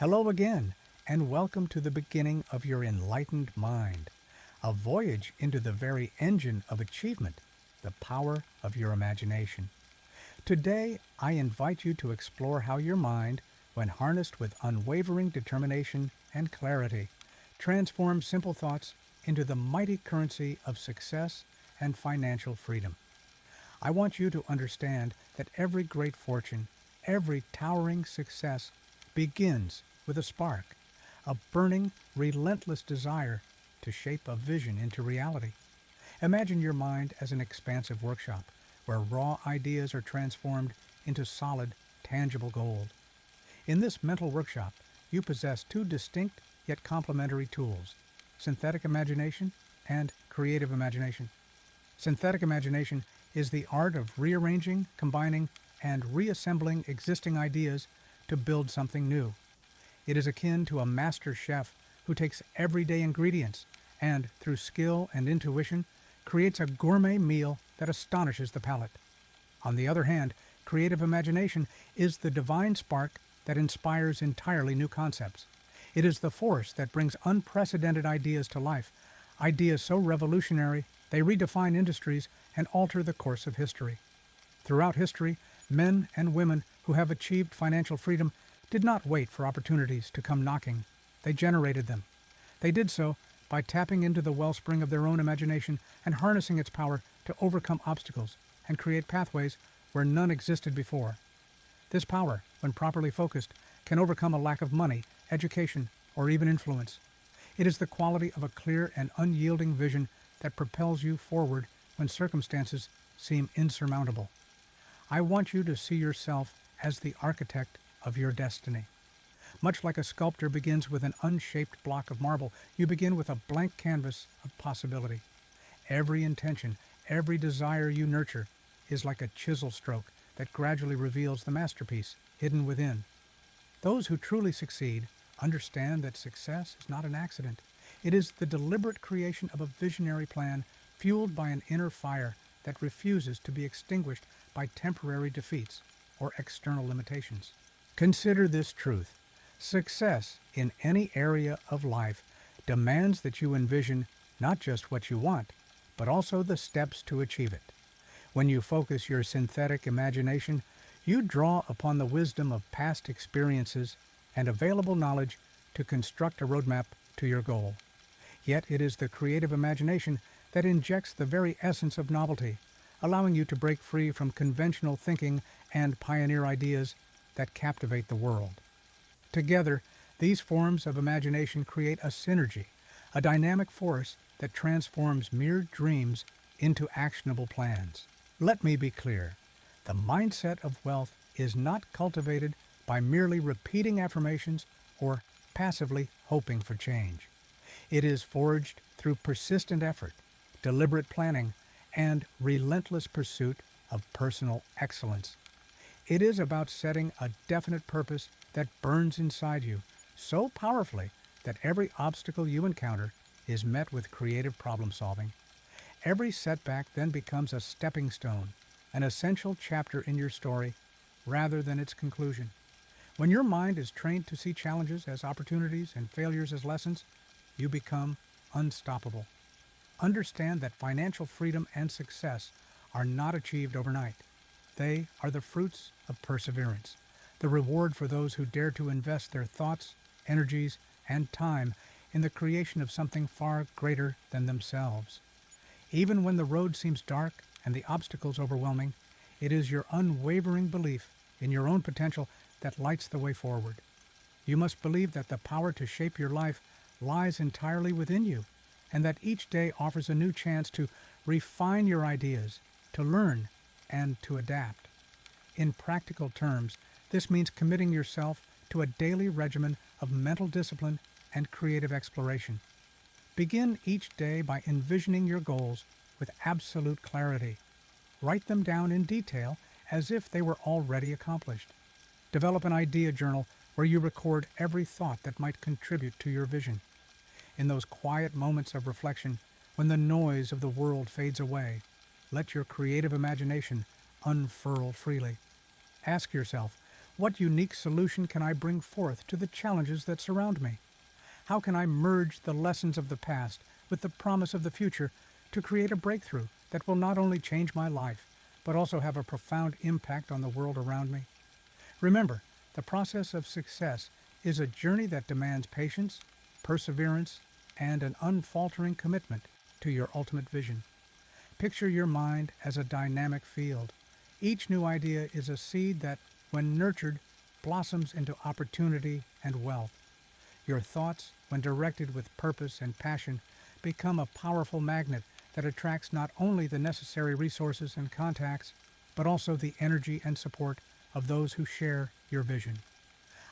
Hello again, and welcome to the beginning of your enlightened mind, a voyage into the very engine of achievement, the power of your imagination. Today, I invite you to explore how your mind, when harnessed with unwavering determination and clarity, transforms simple thoughts into the mighty currency of success and financial freedom. I want you to understand that every great fortune, every towering success begins with a spark, a burning, relentless desire to shape a vision into reality. Imagine your mind as an expansive workshop where raw ideas are transformed into solid, tangible gold. In this mental workshop, you possess two distinct yet complementary tools: synthetic imagination and creative imagination. Synthetic imagination is the art of rearranging, combining, and reassembling existing ideas to build something new. It is akin to a master chef who takes everyday ingredients and, through skill and intuition, creates a gourmet meal that astonishes the palate. On the other hand, creative imagination is the divine spark that inspires entirely new concepts. It is the force that brings unprecedented ideas to life, ideas so revolutionary they redefine industries and alter the course of history. Throughout history, men and women who have achieved financial freedom did not wait for opportunities to come knocking. They generated them. They did so by tapping into the wellspring of their own imagination and harnessing its power to overcome obstacles and create pathways where none existed before. This power, when properly focused, can overcome a lack of money, education, or even influence. It is the quality of a clear and unyielding vision that propels you forward when circumstances seem insurmountable. I want you to see yourself as the architect of your destiny. Much like a sculptor begins with an unshaped block of marble, you begin with a blank canvas of possibility. Every intention, every desire you nurture is like a chisel stroke that gradually reveals the masterpiece hidden within. Those who truly succeed understand that success is not an accident. It is the deliberate creation of a visionary plan fueled by an inner fire that refuses to be extinguished by temporary defeats or external limitations. Consider this truth. Success in any area of life demands that you envision not just what you want, but also the steps to achieve it. When you focus your synthetic imagination, you draw upon the wisdom of past experiences and available knowledge to construct a roadmap to your goal. Yet it is the creative imagination that injects the very essence of novelty, allowing you to break free from conventional thinking and pioneer ideas that captivate the world. Together, these forms of imagination create a synergy, a dynamic force that transforms mere dreams into actionable plans. Let me be clear. The mindset of wealth is not cultivated by merely repeating affirmations or passively hoping for change. It is forged through persistent effort, deliberate planning, and relentless pursuit of personal excellence. It is about setting a definite purpose that burns inside you so powerfully that every obstacle you encounter is met with creative problem solving. Every setback then becomes a stepping stone, an essential chapter in your story rather than its conclusion. When your mind is trained to see challenges as opportunities and failures as lessons, you become unstoppable. Understand that financial freedom and success are not achieved overnight. They are the fruits of perseverance, the reward for those who dare to invest their thoughts, energies, and time in the creation of something far greater than themselves. Even when the road seems dark and the obstacles overwhelming, it is your unwavering belief in your own potential that lights the way forward. You must believe that the power to shape your life lies entirely within you, and that each day offers a new chance to refine your ideas, to learn, and to adapt. In practical terms, this means committing yourself to a daily regimen of mental discipline and creative exploration. Begin each day by envisioning your goals with absolute clarity. Write them down in detail as if they were already accomplished. Develop an idea journal where you record every thought that might contribute to your vision. In those quiet moments of reflection, when the noise of the world fades away, let your creative imagination unfurl freely. Ask yourself, What unique solution can I bring forth to the challenges that surround me? How can I merge the lessons of the past with the promise of the future to create a breakthrough that will not only change my life, but also have a profound impact on the world around me? Remember, the process of success is a journey that demands patience, perseverance, and an unfaltering commitment to your ultimate vision. Picture your mind as a dynamic field. Each new idea is a seed that, when nurtured, blossoms into opportunity and wealth. Your thoughts, when directed with purpose and passion, become a powerful magnet that attracts not only the necessary resources and contacts, but also the energy and support of those who share your vision.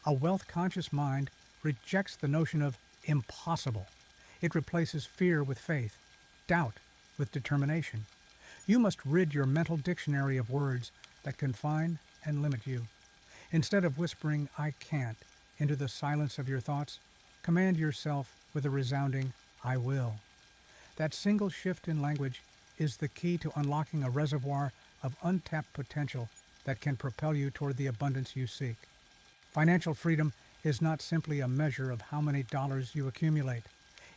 A wealth-conscious mind rejects the notion of impossible. It replaces fear with faith, doubt with determination. You must rid your mental dictionary of words that confine and limit you. Instead of whispering, "I can't," into the silence of your thoughts, command yourself with a resounding, "I will." That single shift in language is the key to unlocking a reservoir of untapped potential that can propel you toward the abundance you seek. Financial freedom is not simply a measure of how many dollars you accumulate.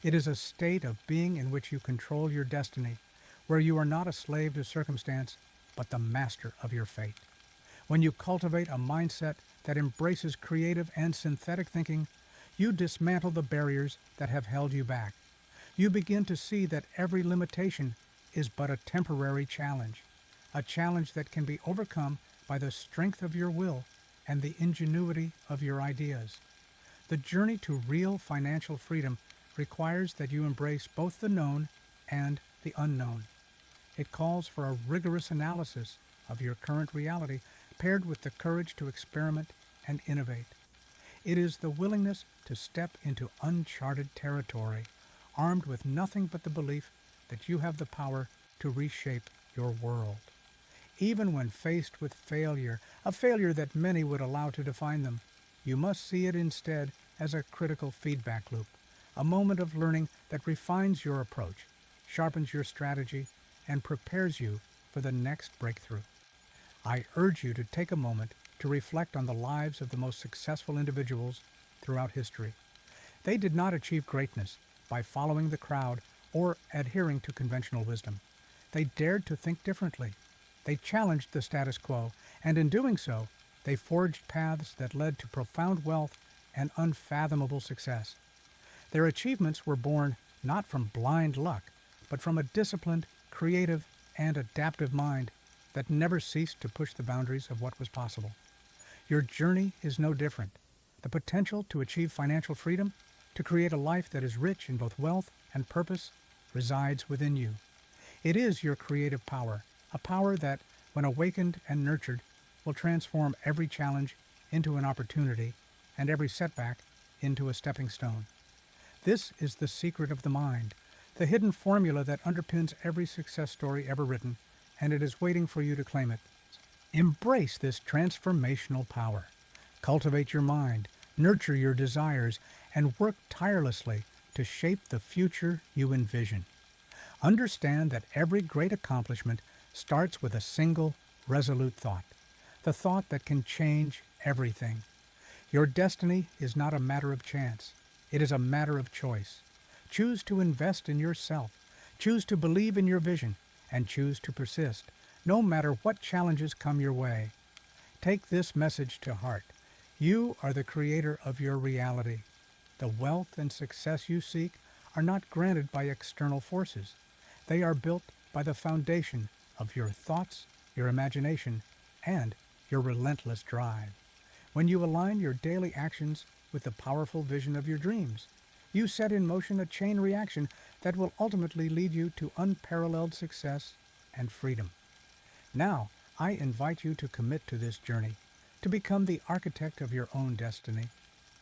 It is a state of being in which you control your destiny, where you are not a slave to circumstance, but the master of your fate. When you cultivate a mindset that embraces creative and synthetic thinking, you dismantle the barriers that have held you back. You begin to see that every limitation is but a temporary challenge, a challenge that can be overcome by the strength of your will and the ingenuity of your ideas. The journey to real financial freedom requires that you embrace both the known and the unknown. It calls for a rigorous analysis of your current reality, paired with the courage to experiment and innovate. It is the willingness to step into uncharted territory, armed with nothing but the belief that you have the power to reshape your world. Even when faced with failure, a failure that many would allow to define them, you must see it instead as a critical feedback loop, a moment of learning that refines your approach, sharpens your strategy, and prepares you for the next breakthrough. I urge you to take a moment to reflect on the lives of the most successful individuals throughout history. They did not achieve greatness by following the crowd or adhering to conventional wisdom. They dared to think differently. They challenged the status quo, and in doing so, they forged paths that led to profound wealth and unfathomable success. Their achievements were born not from blind luck, but from a disciplined, creative, and adaptive mind that never ceased to push the boundaries of what was possible. Your journey is no different. The potential to achieve financial freedom, to create a life that is rich in both wealth and purpose, resides within you. It is your creative power, a power that, when awakened and nurtured, will transform every challenge into an opportunity and every setback into a stepping stone. This is the secret of the mind, the hidden formula that underpins every success story ever written, and it is waiting for you to claim it. Embrace this transformational power. Cultivate your mind, nurture your desires, and work tirelessly to shape the future you envision. Understand that every great accomplishment starts with a single, resolute thought, the thought that can change everything. Your destiny is not a matter of chance. It is a matter of choice. Choose to invest in yourself, choose to believe in your vision, and choose to persist, no matter what challenges come your way. Take this message to heart. You are the creator of your reality. The wealth and success you seek are not granted by external forces. They are built by the foundation of your thoughts, your imagination, and your relentless drive. When you align your daily actions with the powerful vision of your dreams, you set in motion a chain reaction that will ultimately lead you to unparalleled success and freedom. Now, I invite you to commit to this journey, to become the architect of your own destiny.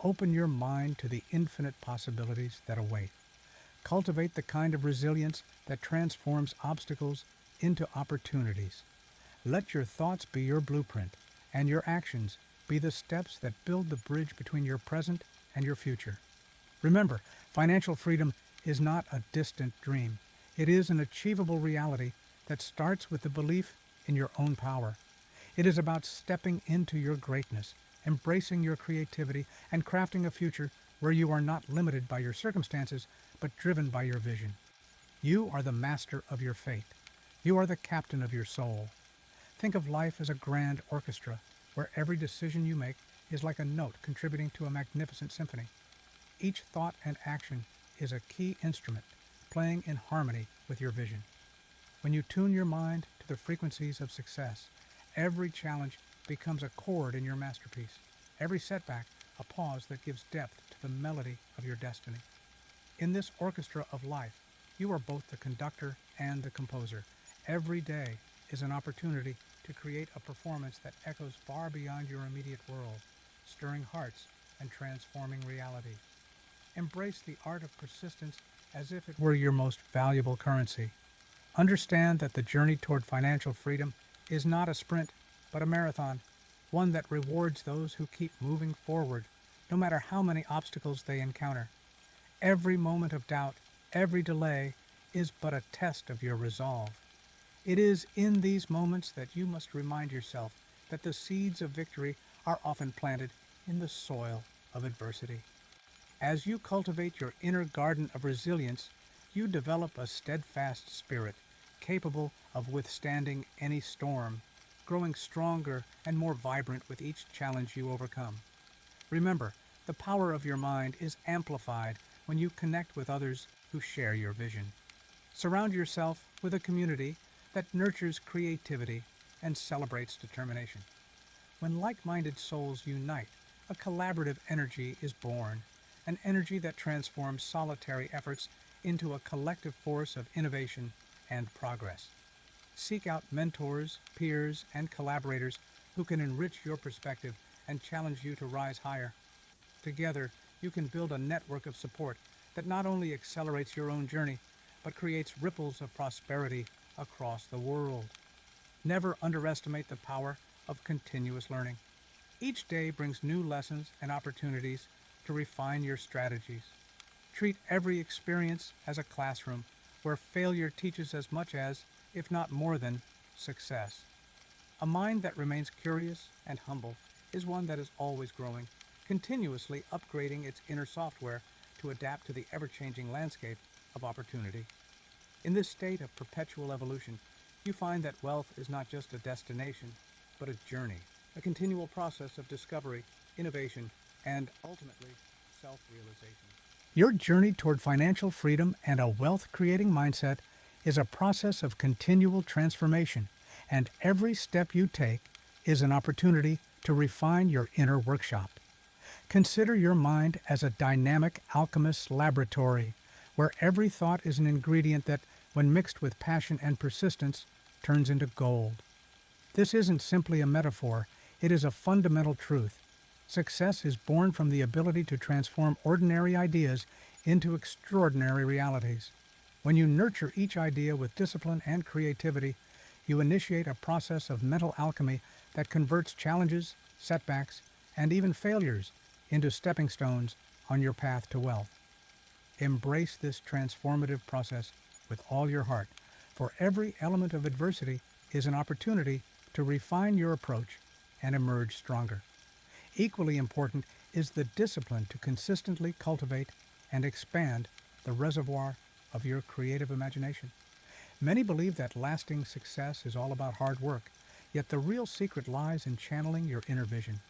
Open your mind to the infinite possibilities that await. Cultivate the kind of resilience that transforms obstacles into opportunities. Let your thoughts be your blueprint, and your actions be the steps that build the bridge between your present and your future. Remember, financial freedom is not a distant dream. It is an achievable reality that starts with the belief in your own power. It is about stepping into your greatness, embracing your creativity, and crafting a future where you are not limited by your circumstances, but driven by your vision. You are the master of your fate. You are the captain of your soul. Think of life as a grand orchestra, where every decision you make is like a note contributing to a magnificent symphony. Each thought and action is a key instrument, playing in harmony with your vision. When you tune your mind to the frequencies of success, every challenge becomes a chord in your masterpiece. Every setback, a pause that gives depth to the melody of your destiny. In this orchestra of life, you are both the conductor and the composer. Every day is an opportunity to create a performance that echoes far beyond your immediate world, stirring hearts and transforming reality. Embrace the art of persistence as if it were your most valuable currency. Understand that the journey toward financial freedom is not a sprint, but a marathon, one that rewards those who keep moving forward, no matter how many obstacles they encounter. Every moment of doubt, every delay, is but a test of your resolve. It is in these moments that you must remind yourself that the seeds of victory are often planted in the soil of adversity. As you cultivate your inner garden of resilience, you develop a steadfast spirit, capable of withstanding any storm, growing stronger and more vibrant with each challenge you overcome. Remember, the power of your mind is amplified when you connect with others who share your vision. Surround yourself with a community that nurtures creativity and celebrates determination. When like-minded souls unite, a collaborative energy is born, an energy that transforms solitary efforts into a collective force of innovation and progress. Seek out mentors, peers, and collaborators who can enrich your perspective and challenge you to rise higher. Together, you can build a network of support that not only accelerates your own journey, but creates ripples of prosperity across the world. Never underestimate the power of continuous learning. Each day brings new lessons and opportunities to refine your strategies. Treat every experience as a classroom where failure teaches as much as, if not more than, success. A mind that remains curious and humble is one that is always growing, continuously upgrading its inner software to adapt to the ever-changing landscape of opportunity. In this state of perpetual evolution, you find that wealth is not just a destination, but a journey, a continual process of discovery, innovation, and ultimately, self-realization. Your journey toward financial freedom and a wealth-creating mindset is a process of continual transformation, and every step you take is an opportunity to refine your inner workshop. Consider your mind as a dynamic alchemist's laboratory, where every thought is an ingredient that, when mixed with passion and persistence, turns into gold. This isn't simply a metaphor, it is a fundamental truth. Success is born from the ability to transform ordinary ideas into extraordinary realities. When you nurture each idea with discipline and creativity, you initiate a process of mental alchemy that converts challenges, setbacks, and even failures into stepping stones on your path to wealth. Embrace this transformative process with all your heart, for every element of adversity is an opportunity to refine your approach and emerge stronger. Equally important is the discipline to consistently cultivate and expand the reservoir of your creative imagination. Many believe that lasting success is all about hard work, yet the real secret lies in channeling your inner vision.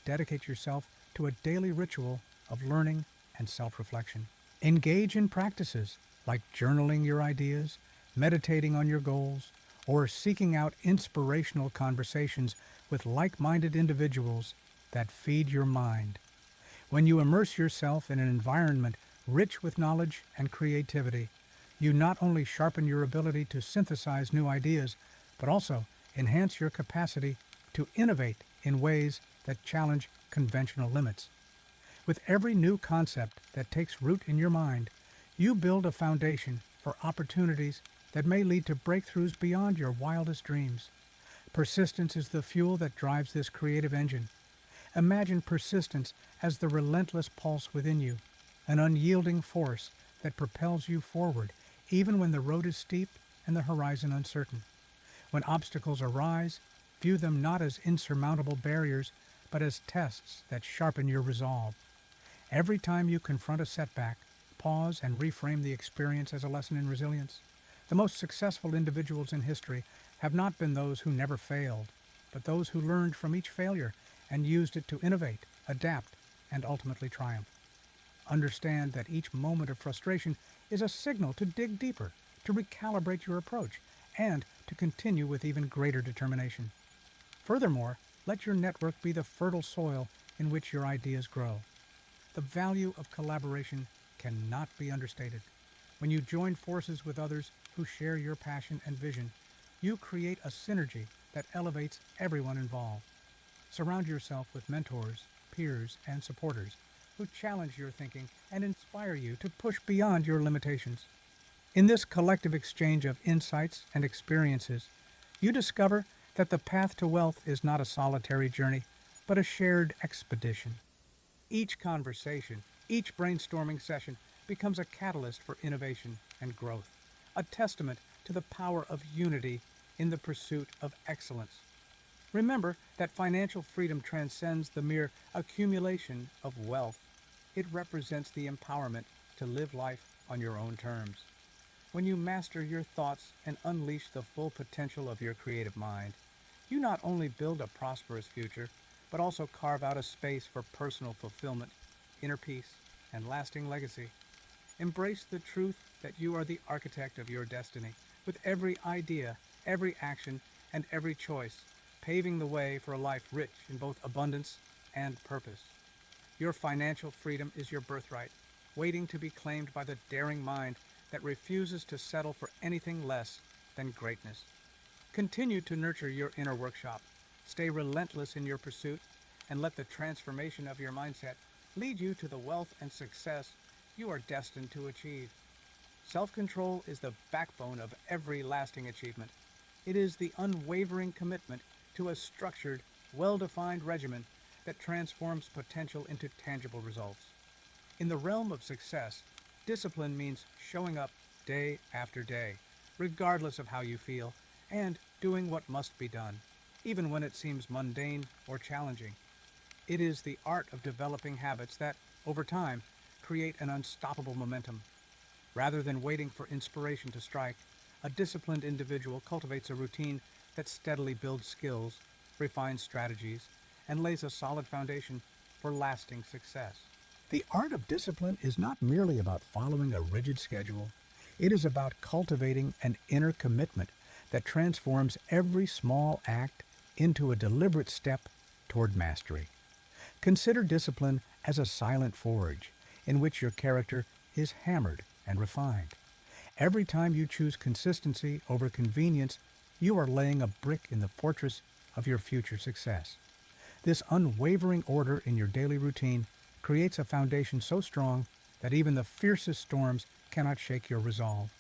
Dedicate yourself to a daily ritual of learning and self-reflection. Engage in practices like journaling your ideas, meditating on your goals, or seeking out inspirational conversations with like-minded individuals that feed your mind. When you immerse yourself in an environment rich with knowledge and creativity, you not only sharpen your ability to synthesize new ideas, but also enhance your capacity to innovate in ways that challenge conventional limits. With every new concept that takes root in your mind, you build a foundation for opportunities that may lead to breakthroughs beyond your wildest dreams. Persistence is the fuel that drives this creative engine. Imagine persistence as the relentless pulse within you, an unyielding force that propels you forward, even when the road is steep and the horizon uncertain. When obstacles arise, view them not as insurmountable barriers, but as tests that sharpen your resolve. Every time you confront a setback, pause and reframe the experience as a lesson in resilience. The most successful individuals in history have not been those who never failed, but those who learned from each failure and used it to innovate, adapt, and ultimately triumph. Understand that each moment of frustration is a signal to dig deeper, to recalibrate your approach, and to continue with even greater determination. Furthermore, let your network be the fertile soil in which your ideas grow. The value of collaboration cannot be understated. When you join forces with others who share your passion and vision, you create a synergy that elevates everyone involved. Surround yourself with mentors, peers, and supporters who challenge your thinking and inspire you to push beyond your limitations. In this collective exchange of insights and experiences, you discover that the path to wealth is not a solitary journey, but a shared expedition. Each conversation, each brainstorming session becomes a catalyst for innovation and growth, a testament to the power of unity in the pursuit of excellence. Remember that financial freedom transcends the mere accumulation of wealth. It represents the empowerment to live life on your own terms. When you master your thoughts and unleash the full potential of your creative mind, you not only build a prosperous future, but also carve out a space for personal fulfillment, inner peace, and lasting legacy. Embrace the truth that you are the architect of your destiny, with every idea, every action, and every choice, paving the way for a life rich in both abundance and purpose. Your financial freedom is your birthright, waiting to be claimed by the daring mind that refuses to settle for anything less than greatness. Continue to nurture your inner workshop, stay relentless in your pursuit, and let the transformation of your mindset lead you to the wealth and success you are destined to achieve. Self-control is the backbone of every lasting achievement. It is the unwavering commitment to a structured, well-defined regimen that transforms potential into tangible results. In the realm of success, discipline means showing up day after day, regardless of how you feel, and doing what must be done, even when it seems mundane or challenging. It is the art of developing habits that, over time, create an unstoppable momentum. Rather than waiting for inspiration to strike, a disciplined individual cultivates a routine that steadily builds skills, refines strategies, and lays a solid foundation for lasting success. The art of discipline is not merely about following a rigid schedule. It is about cultivating an inner commitment that transforms every small act into a deliberate step toward mastery. Consider discipline as a silent forge in which your character is hammered and refined. Every time you choose consistency over convenience, you are laying a brick in the fortress of your future success. This unwavering order in your daily routine creates a foundation so strong that even the fiercest storms cannot shake your resolve.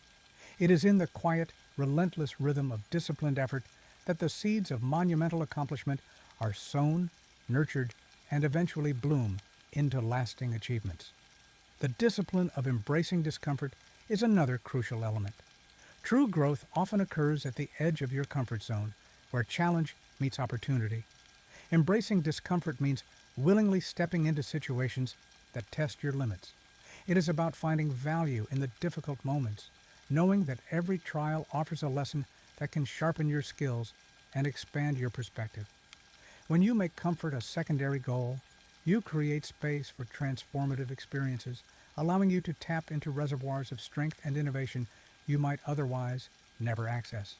It is in the quiet, relentless rhythm of disciplined effort that the seeds of monumental accomplishment are sown, nurtured, and eventually bloom into lasting achievements. The discipline of embracing discomfort is another crucial element. True growth often occurs at the edge of your comfort zone, where challenge meets opportunity. Embracing discomfort means willingly stepping into situations that test your limits. It is about finding value in the difficult moments, knowing that every trial offers a lesson that can sharpen your skills and expand your perspective. When you make comfort a secondary goal, you create space for transformative experiences, allowing you to tap into reservoirs of strength and innovation you might otherwise never access.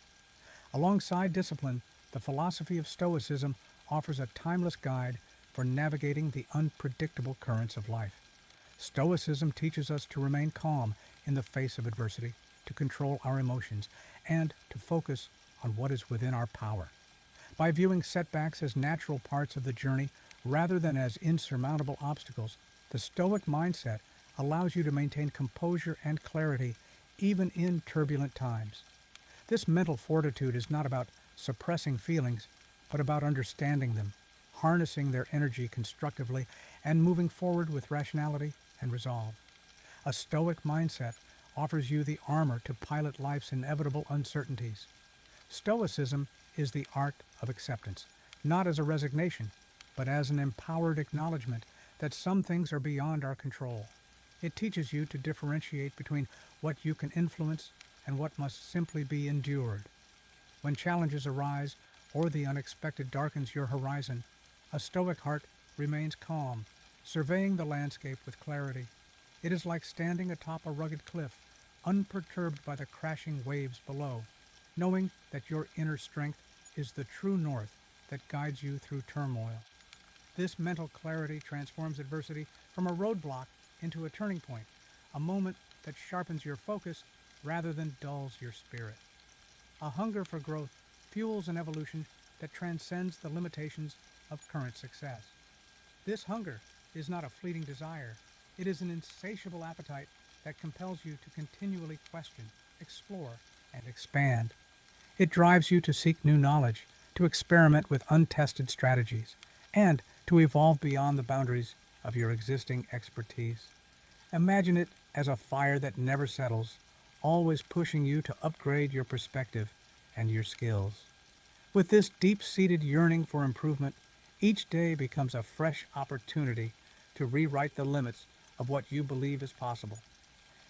Alongside discipline, the philosophy of Stoicism offers a timeless guide for navigating the unpredictable currents of life. Stoicism teaches us to remain calm in the face of adversity, to control our emotions, and to focus on what is within our power. By viewing setbacks as natural parts of the journey rather than as insurmountable obstacles, the Stoic mindset allows you to maintain composure and clarity even in turbulent times. This mental fortitude is not about suppressing feelings, but about understanding them, harnessing their energy constructively, and moving forward with rationality and resolve. A Stoic mindset offers you the armor to pilot life's inevitable uncertainties. Stoicism is the art of acceptance, not as a resignation, but as an empowered acknowledgement that some things are beyond our control. It teaches you to differentiate between what you can influence and what must simply be endured. When challenges arise or the unexpected darkens your horizon, a stoic heart remains calm, surveying the landscape with clarity. It is like standing atop a rugged cliff, unperturbed by the crashing waves below, knowing that your inner strength is the true north that guides you through turmoil. This mental clarity transforms adversity from a roadblock into a turning point, a moment that sharpens your focus rather than dulls your spirit. A hunger for growth fuels an evolution that transcends the limitations of current success. This hunger is not a fleeting desire. It is an insatiable appetite that compels you to continually question, explore, and expand. It drives you to seek new knowledge, to experiment with untested strategies, and to evolve beyond the boundaries of your existing expertise. Imagine it as a fire that never settles, always pushing you to upgrade your perspective and your skills. With this deep-seated yearning for improvement, each day becomes a fresh opportunity to rewrite the limits of what you believe is possible.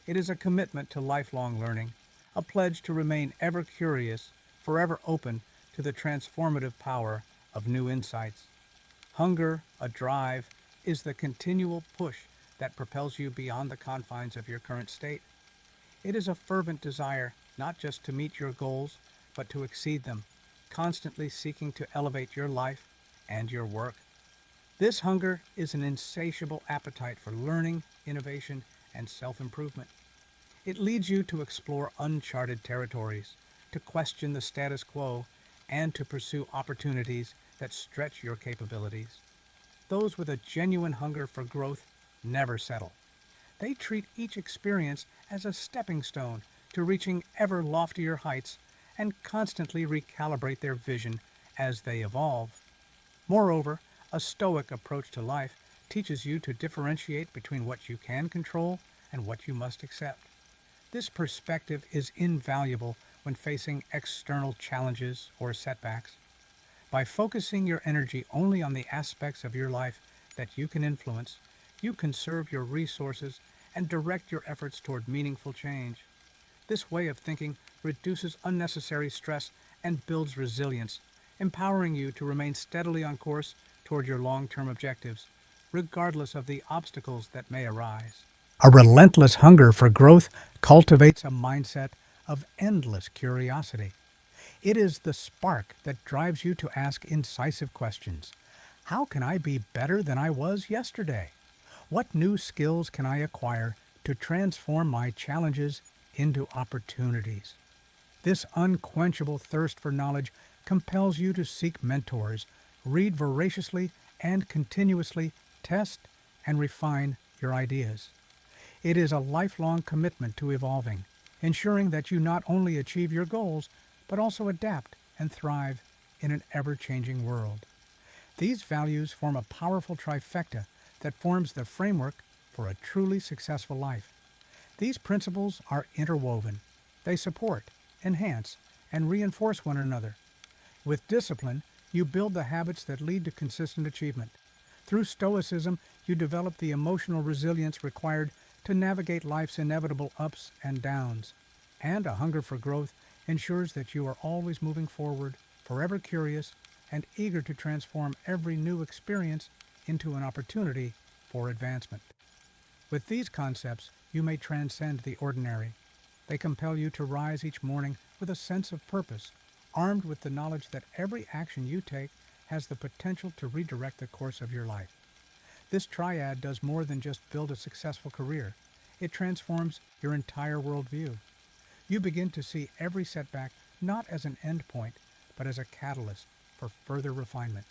It is a commitment to lifelong learning, a pledge to remain ever curious, forever open to the transformative power of new insights. Hunger, a drive, is the continual push that propels you beyond the confines of your current state. It is a fervent desire not just to meet your goals, but to exceed them, constantly seeking to elevate your life and your work. This hunger is an insatiable appetite for learning, innovation, and self-improvement. It leads you to explore uncharted territories, to question the status quo, and to pursue opportunities that stretch your capabilities. Those with a genuine hunger for growth never settle. They treat each experience as a stepping stone to reaching ever loftier heights and constantly recalibrate their vision as they evolve. Moreover, a stoic approach to life teaches you to differentiate between what you can control and what you must accept. This perspective is invaluable when facing external challenges or setbacks. By focusing your energy only on the aspects of your life that you can influence, you conserve your resources and direct your efforts toward meaningful change. This way of thinking reduces unnecessary stress and builds resilience, empowering you to remain steadily on course toward your long-term objectives, regardless of the obstacles that may arise. A relentless hunger for growth cultivates a mindset of endless curiosity. It is the spark that drives you to ask incisive questions. How can I be better than I was yesterday? What new skills can I acquire to transform my challenges into opportunities? This unquenchable thirst for knowledge compels you to seek mentors, read voraciously, and continuously test and refine your ideas. It is a lifelong commitment to evolving, ensuring that you not only achieve your goals, but also adapt and thrive in an ever-changing world. These values form a powerful trifecta that forms the framework for a truly successful life. These principles are interwoven. They support, enhance, and reinforce one another. With discipline, you build the habits that lead to consistent achievement. Through stoicism, you develop the emotional resilience required to navigate life's inevitable ups and downs. And a hunger for growth ensures that you are always moving forward, forever curious, and eager to transform every new experience into an opportunity for advancement. With these concepts, you may transcend the ordinary. They compel you to rise each morning with a sense of purpose, armed with the knowledge that every action you take has the potential to redirect the course of your life. This triad does more than just build a successful career. It transforms your entire worldview. You begin to see every setback not as an end point, but as a catalyst for further refinement.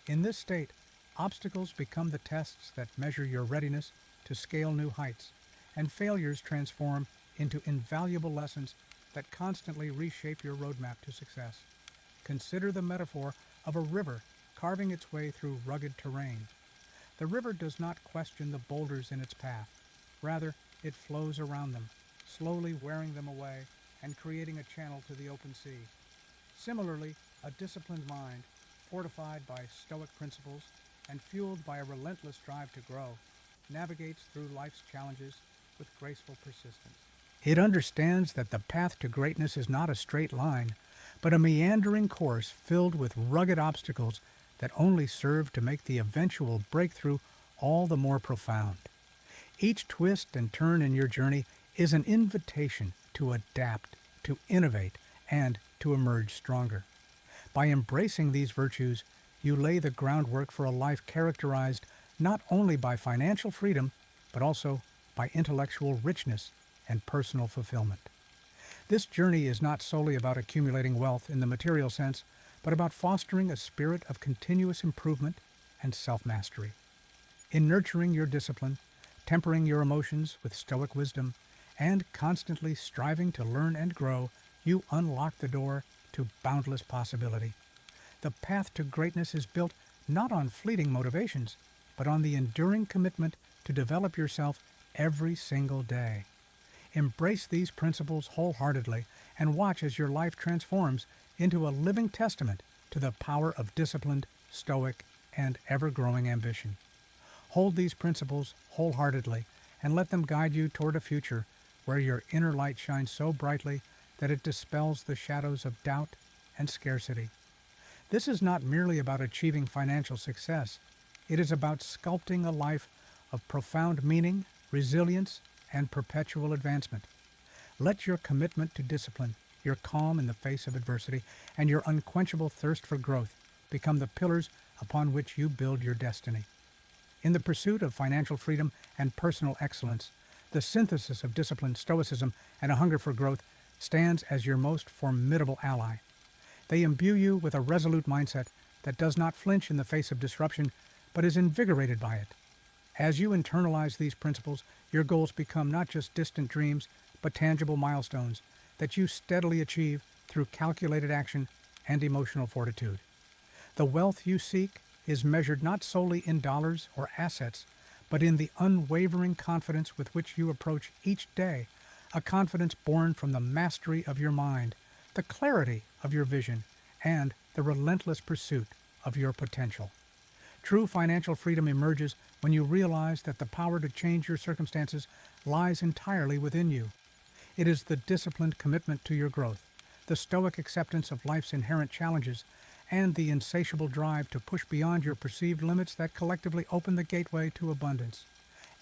In this state, obstacles become the tests that measure your readiness to scale new heights, and failures transform into invaluable lessons that constantly reshape your roadmap to success. Consider the metaphor of a river carving its way through rugged terrain. The river does not question the boulders in its path. Rather, it flows around them, slowly wearing them away and creating a channel to the open sea. Similarly, a disciplined mind, fortified by Stoic principles and fueled by a relentless drive to grow, navigates through life's challenges with graceful persistence. It understands that the path to greatness is not a straight line, but a meandering course filled with rugged obstacles that only serve to make the eventual breakthrough all the more profound. Each twist and turn in your journey is an invitation to adapt, to innovate, and to emerge stronger. By embracing these virtues, you lay the groundwork for a life characterized not only by financial freedom, but also by intellectual richness and personal fulfillment. This journey is not solely about accumulating wealth in the material sense, but about fostering a spirit of continuous improvement and self-mastery. In nurturing your discipline, tempering your emotions with Stoic wisdom, and constantly striving to learn and grow, you unlock the door to boundless possibility. The path to greatness is built not on fleeting motivations, but on the enduring commitment to develop yourself every single day. Embrace these principles wholeheartedly and watch as your life transforms into a living testament to the power of disciplined, stoic, and ever-growing ambition. Hold these principles wholeheartedly and let them guide you toward a future where your inner light shines so brightly that it dispels the shadows of doubt and scarcity. This is not merely about achieving financial success. It is about sculpting a life of profound meaning, resilience, and perpetual advancement. Let your commitment to discipline, your calm in the face of adversity, and your unquenchable thirst for growth become the pillars upon which you build your destiny. In the pursuit of financial freedom and personal excellence, the synthesis of discipline, stoicism, and a hunger for growth stands as your most formidable ally. They imbue you with a resolute mindset that does not flinch in the face of disruption, but is invigorated by it. As you internalize these principles, your goals become not just distant dreams, but tangible milestones that you steadily achieve through calculated action and emotional fortitude. The wealth you seek is measured not solely in dollars or assets, but in the unwavering confidence with which you approach each day, a confidence born from the mastery of your mind, the clarity of your vision, and the relentless pursuit of your potential. True financial freedom emerges when you realize that the power to change your circumstances lies entirely within you. It is the disciplined commitment to your growth, the stoic acceptance of life's inherent challenges, and the insatiable drive to push beyond your perceived limits that collectively open the gateway to abundance.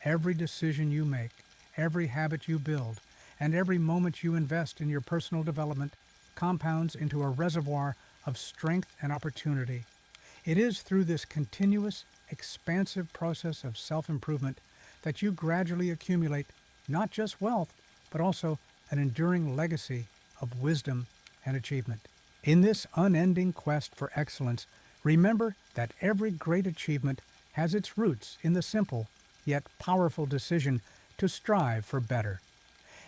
Every decision you make, every habit you build, and every moment you invest in your personal development compounds into a reservoir of strength and opportunity. It is through this continuous, expansive process of self-improvement that you gradually accumulate not just wealth, but also an enduring legacy of wisdom and achievement. In this unending quest for excellence, remember that every great achievement has its roots in the simple, yet powerful decision to strive for better.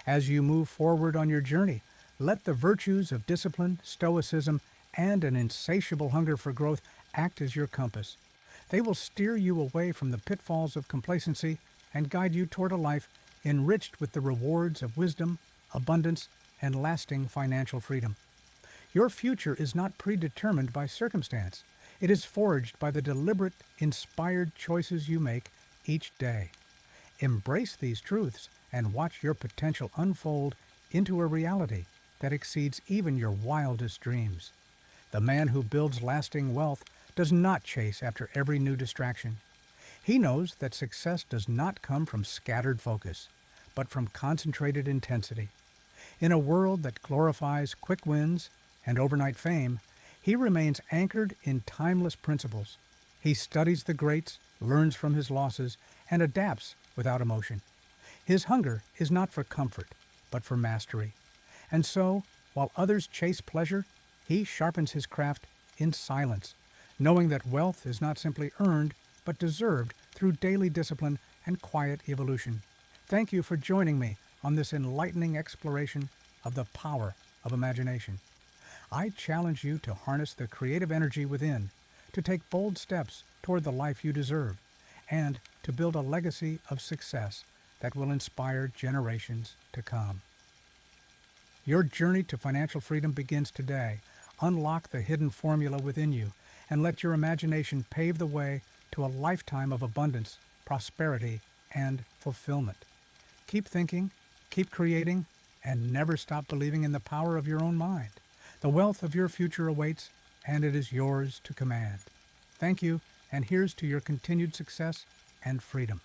As you move forward on your journey, let the virtues of discipline, stoicism, and an insatiable hunger for growth act as your compass. They will steer you away from the pitfalls of complacency and guide you toward a life enriched with the rewards of wisdom, abundance, and lasting financial freedom. Your future is not predetermined by circumstance. It is forged by the deliberate, inspired choices you make each day. Embrace these truths and watch your potential unfold into a reality that exceeds even your wildest dreams. The man who builds lasting wealth does not chase after every new distraction. He knows that success does not come from scattered focus, but from concentrated intensity. In a world that glorifies quick wins and overnight fame, he remains anchored in timeless principles. He studies the greats, learns from his losses, and adapts without emotion. His hunger is not for comfort, but for mastery. And so, while others chase pleasure, he sharpens his craft in silence, knowing that wealth is not simply earned, but deserved through daily discipline and quiet evolution. Thank you for joining me on this enlightening exploration of the power of imagination. I challenge you to harness the creative energy within, to take bold steps toward the life you deserve, and to build a legacy of success that will inspire generations to come. Your journey to financial freedom begins today. Unlock the hidden formula within you and let your imagination pave the way to a lifetime of abundance, prosperity, and fulfillment. Keep thinking, keep creating, and never stop believing in the power of your own mind. The wealth of your future awaits, and it is yours to command. Thank you, and here's to your continued success and freedom.